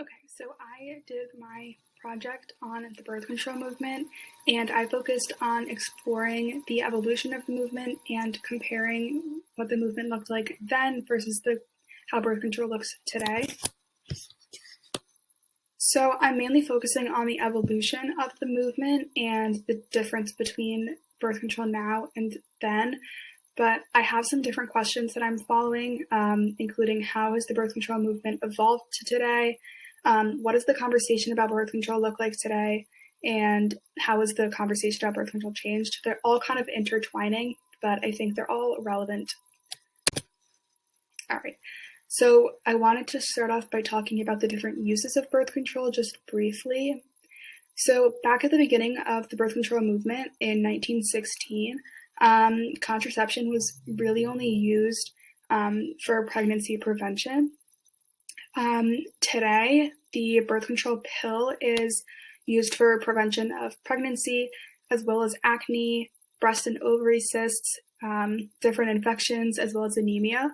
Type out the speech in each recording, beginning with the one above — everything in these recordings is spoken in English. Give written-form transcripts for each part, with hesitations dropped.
Okay, so I did my project on the birth control movement, and I focused on exploring the evolution of the movement and comparing what the movement looked like then versus how birth control looks today. So I'm mainly focusing on the evolution of the movement and the difference between birth control now and then. But I have some different questions that I'm following, including how has the birth control movement evolved to today? What does the conversation about birth control look like today? And how has the conversation about birth control changed? They're all kind of intertwining, but I think they're all relevant. All right. So I wanted to start off by talking about the different uses of birth control just briefly. So back at the beginning of the birth control movement in 1916, contraception was really only used for pregnancy prevention. Today, the birth control pill is used for prevention of pregnancy, as well as acne, breast and ovary cysts, different infections, as well as anemia.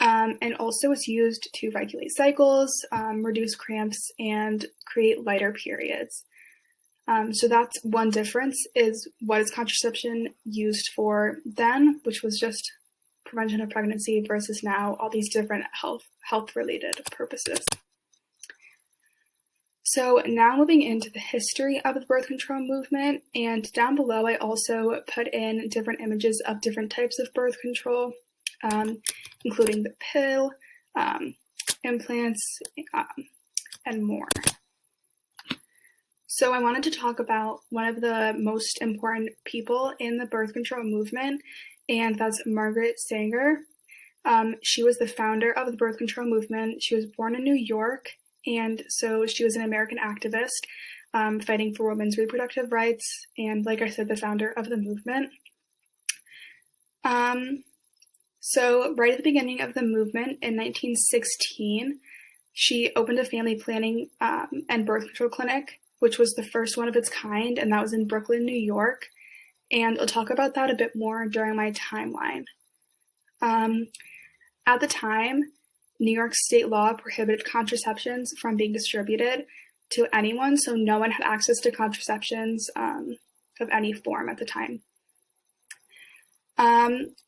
And also it's used to regulate cycles, reduce cramps, and create lighter periods. So that's one difference, is what is contraception used for then, which was just prevention of pregnancy, versus now all these different health-related purposes. So now moving into the history of the birth control movement, and down below I also put in different images of different types of birth control, including the pill, implants, and more. So I wanted to talk about one of the most important people in the birth control movement, and that's Margaret Sanger. She was the founder of the birth control movement. She was born in New York, and so she was an American activist fighting for women's reproductive rights, and like I said, the founder of the movement. So right at the beginning of the movement in 1916, she opened a family planning and birth control clinic, which was the first one of its kind, and that was in Brooklyn, New York. And I'll talk about that a bit more during my timeline. At the time, New York state law prohibited contraceptions from being distributed to anyone, so no one had access to contraceptions of any form at the time.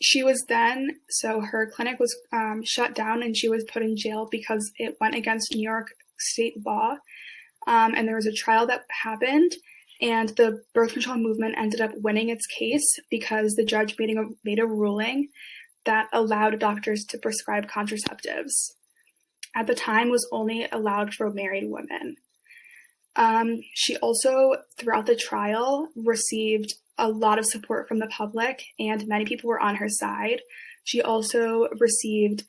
She was then, so her clinic was shut down and she was put in jail because it went against New York state law. And there was a trial that happened, and the birth control movement ended up winning its case because the judge made a ruling that allowed doctors to prescribe contraceptives. At the time, was only allowed for married women. She also, throughout the trial, received a lot of support from the public, and many people were on her side. She also received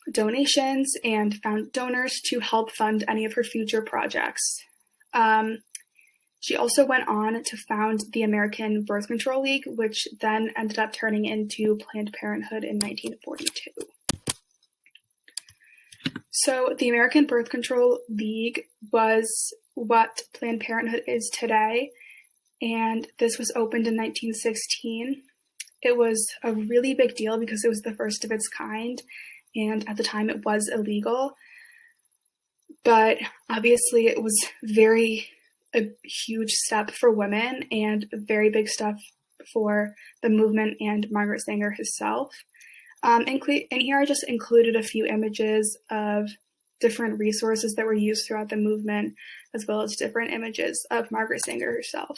donations and found donors to help fund any of her future projects. She also went on to found the American Birth Control League, which then ended up turning into Planned Parenthood in 1942. So the American Birth Control League was what Planned Parenthood is today, and this was opened in 1916. It was a really big deal because it was the first of its kind, and at the time it was illegal. But obviously it was a huge step for women and a very big step for the movement and Margaret Sanger herself. And here I just included a few images of different resources that were used throughout the movement, as well as different images of Margaret Sanger herself.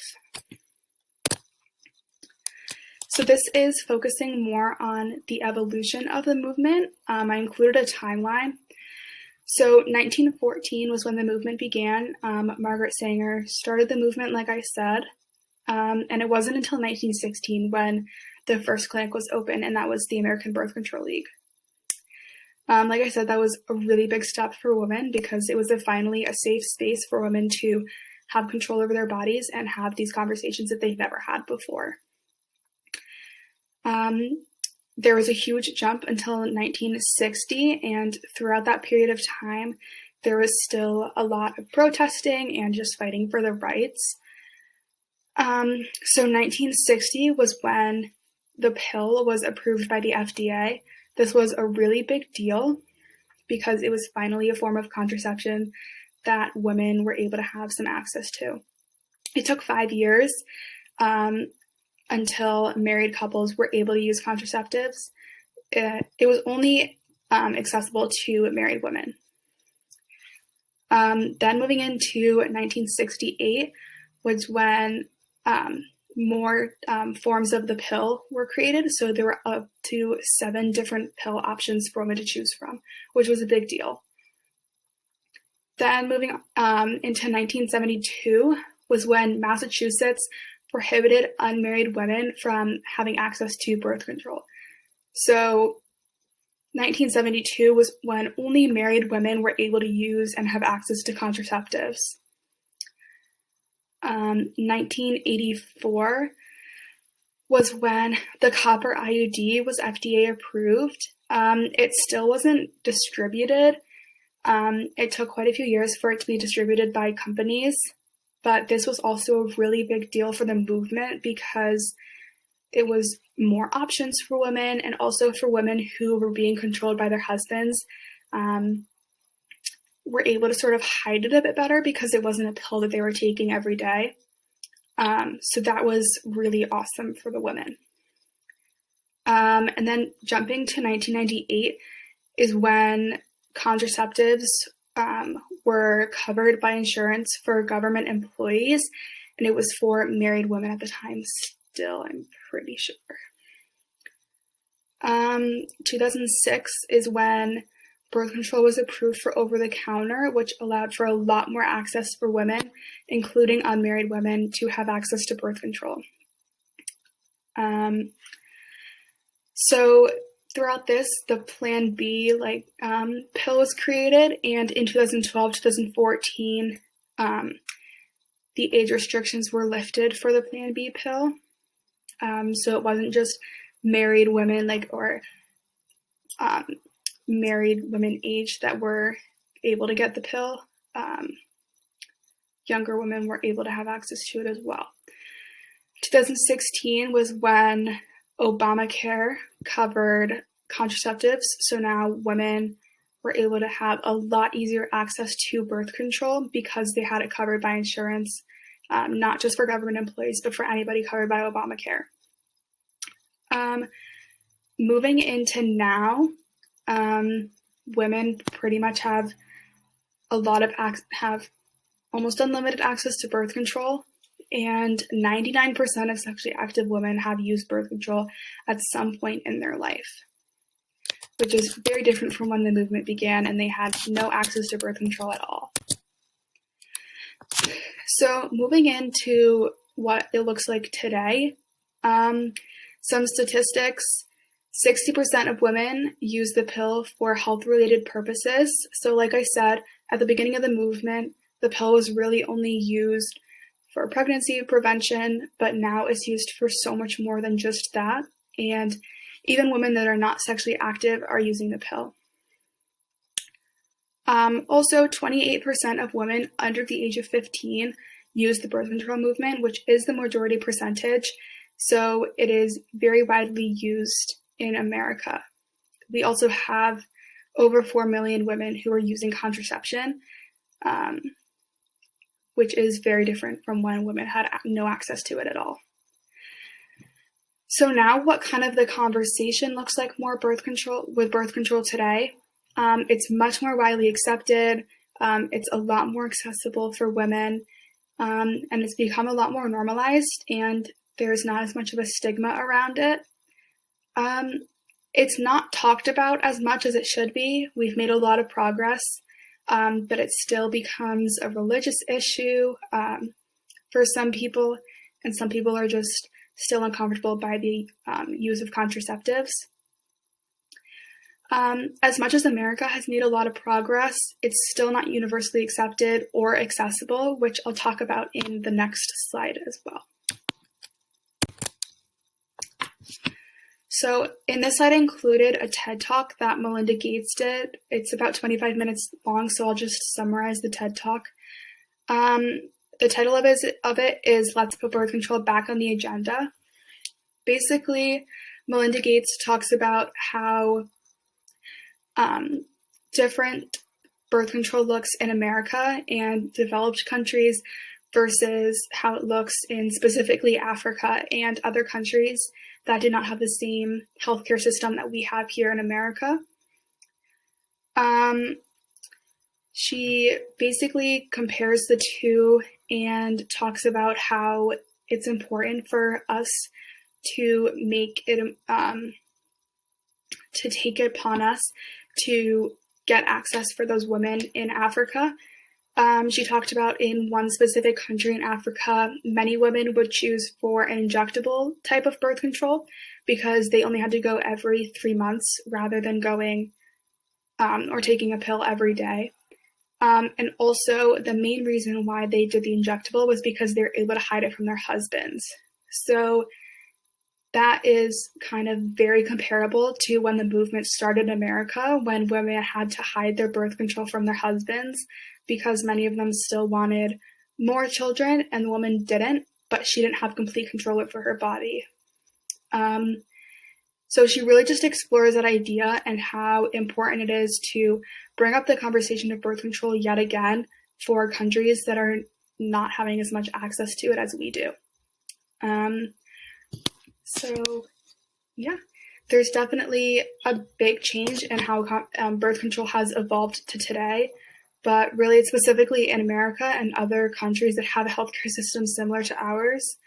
So this is focusing more on the evolution of the movement. I included a timeline. So 1914 was when the movement began. Margaret Sanger started the movement, like I said, and it wasn't until 1916 when the first clinic was open, and that was the American Birth Control League. Like I said, that was a really big step for women because it was finally a safe space for women to have control over their bodies and have these conversations that they've never had before. There was a huge jump until 1960, and throughout that period of time, there was still a lot of protesting and just fighting for their rights. So 1960 was when the pill was approved by the FDA. This was a really big deal because it was finally a form of contraception that women were able to have some access to. It took 5 years until married couples were able to use contraceptives. It was only accessible to married women. Then moving into 1968 was when more forms of the pill were created. So there were up to 7 different pill options for women to choose from, which was a big deal. Then moving into 1972 was when Massachusetts prohibited unmarried women from having access to birth control. So 1972 was when only married women were able to use and have access to contraceptives. 1984 was when the copper IUD was FDA approved. It still wasn't distributed. It took quite a few years for it to be distributed by companies, but this was also a really big deal for the movement because it was more options for women, and also for women who were being controlled by their husbands, were able to sort of hide it a bit better because it wasn't a pill that they were taking every day. So that was really awesome for the women. And then jumping to 1998 is when contraceptives were covered by insurance for government employees, and it was for married women at the time still, I'm pretty sure. 2006 is when birth control was approved for over-the-counter, which allowed for a lot more access for women, including unmarried women, to have access to birth control. So throughout this, the Plan B pill was created, and in 2012, 2014, the age restrictions were lifted for the Plan B pill. So it wasn't just married women married women age that were able to get the pill. Younger women were able to have access to it as well. 2016 was when Obamacare covered contraceptives, so now women were able to have a lot easier access to birth control because they had it covered by insurance, not just for government employees, but for anybody covered by Obamacare. Moving into now, women pretty much have have almost unlimited access to birth control, and 99% of sexually active women have used birth control at some point in their life, which is very different from when the movement began and they had no access to birth control at all. So moving into what it looks like today, some statistics: 60% of women use the pill for health-related purposes. So like I said, at the beginning of the movement, the pill was really only used for pregnancy prevention, but now it's used for so much more than just that. And even women that are not sexually active are using the pill. Also, 28% of women under the age of 15 use the birth control movement, which is the majority percentage. So it is very widely used in America. We also have over 4 million women who are using contraception, which is very different from when women had no access to it at all. So now what kind of the conversation looks like with birth control today? It's much more widely accepted. It's a lot more accessible for women, and it's become a lot more normalized, and there's not as much of a stigma around it. It's not talked about as much as it should be. We've made a lot of progress, but it still becomes a religious issue for some people, and some people are just still uncomfortable by the use of contraceptives. As much as America has made a lot of progress, it's still not universally accepted or accessible, which I'll talk about in the next slide as well. So in this slide I included a TED Talk that Melinda Gates did. It's about 25 minutes long, so I'll just summarize the TED Talk. The title of it is Let's Put Birth Control Back on the Agenda. Basically, Melinda Gates talks about how different birth control looks in America and developed countries versus how it looks in specifically Africa and other countries that did not have the same healthcare system that we have here in America. She basically compares the two and talks about how it's important for us to make it, to take it upon us to get access for those women in Africa. She talked about in one specific country in Africa, many women would choose for an injectable type of birth control because they only had to go every 3 months rather than going or taking a pill every day. And also, the main reason why they did the injectable was because they're able to hide it from their husbands. So that is kind of very comparable to when the movement started in America, when women had to hide their birth control from their husbands because many of them still wanted more children and the woman didn't, but she didn't have complete control over her body. So she really just explores that idea and how important it is to bring up the conversation of birth control yet again for countries that are not having as much access to it as we do. So yeah, there's definitely a big change in how birth control has evolved to today, but really it's specifically in America and other countries that have a healthcare system similar to ours,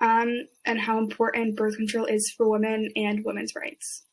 and how important birth control is for women and women's rights.